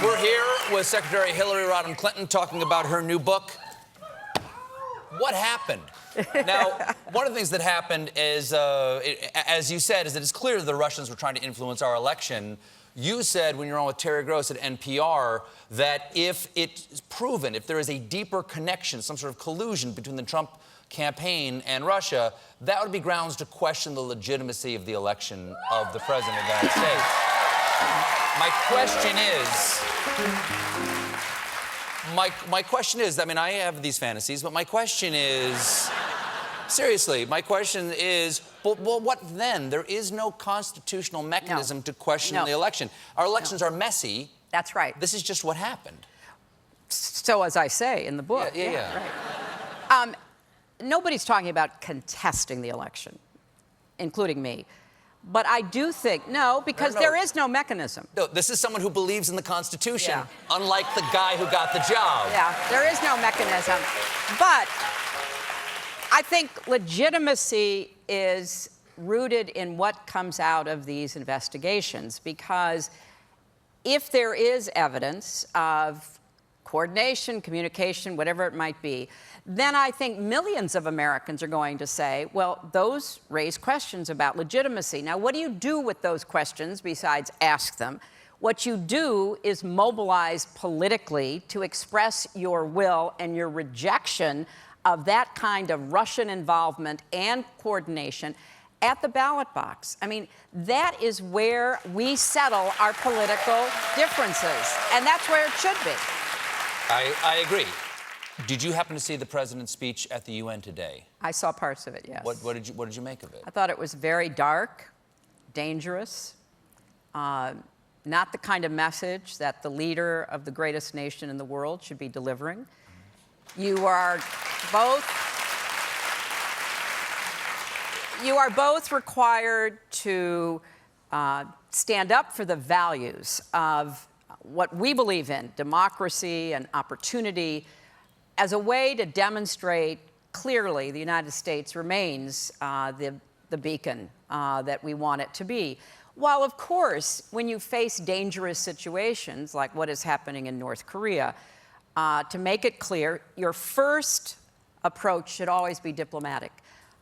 We're here with Secretary Hillary Rodham Clinton talking about her new book, What Happened? Now, one of the things that happened is, as you said, is that it's clear the Russians were trying to influence our election. You said when you were on with Terry Gross at NPR that if it's proven, if there is a deeper connection, some sort of collusion between the Trump campaign and Russia, that would be grounds to question the legitimacy of the election of the President of the United States. My question is, I mean, I have these fantasies, but my question is, seriously, my question is, well, what then? There is no constitutional mechanism to question the election. Our elections are messy. That's right. This is just what happened. So, as I say in the book. Yeah. Right. Nobody's talking about contesting the election, including me. But I do think, because there is no mechanism. No, this is someone who believes in the Constitution, unlike the guy who got the job. Yeah, there is no mechanism. But I think legitimacy is rooted in what comes out of these investigations, because if there is evidence of coordination, communication, whatever it might be, then I think millions of Americans are going to say, well, those raise questions about legitimacy. Now, what do you do with those questions besides ask them? What you do is mobilize politically to express your will and your rejection of that kind of Russian involvement and coordination at the ballot box. I mean, that is where we settle our political differences, and that's where it should be. I agree. Did you happen to see the president's speech at the UN today? I saw parts of it, yes. What did you make of it? I thought it was very dark, dangerous, not the kind of message that the leader of the greatest nation in the world should be delivering. You are both required to stand up for the values of what we believe in, democracy and opportunity, as a way to demonstrate clearly the United States remains the beacon that we want it to be. While, of course, when you face dangerous situations like what is happening in North Korea, to make it clear, your first approach should always be diplomatic.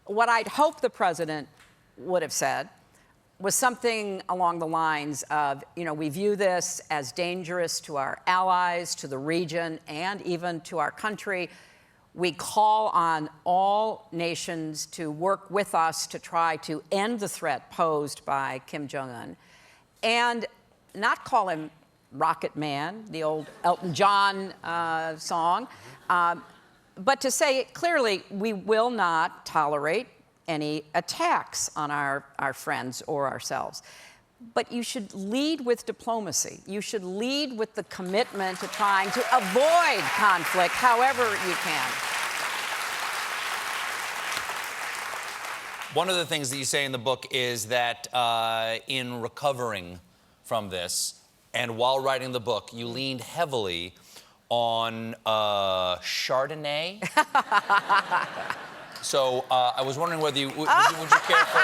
What I'd hope the president would have said was something along the lines of, we view this as dangerous to our allies, to the region, and even to our country. We call on all nations to work with us to try to end the threat posed by Kim Jong-un, and not call him Rocket Man, the old Elton John song, but to say clearly we will not tolerate any attacks on our friends or ourselves. But you should lead with diplomacy. You should lead with the commitment to trying to avoid conflict however you can. One of the things that you say in the book is that in recovering from this, and while writing the book, you leaned heavily on Chardonnay. So I was wondering whether would you care for...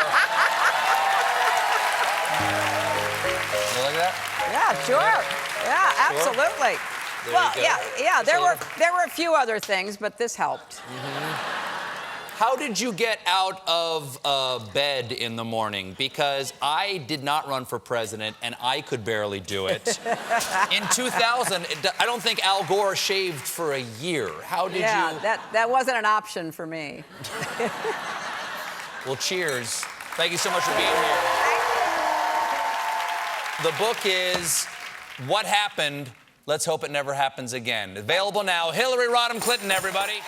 You like that? Yeah, sure. Yeah, absolutely. There Well, you go. yeah. There were a few other things, but this helped. How did you get out of bed in the morning? Because I did not run for president, and I could barely do it. In 2000, I don't think Al Gore shaved for a year. How did you... Yeah, that wasn't an option for me. Well, cheers. Thank you so much for being here. The book is What Happened? Let's hope it never happens again. Available now. Hillary Rodham Clinton, everybody.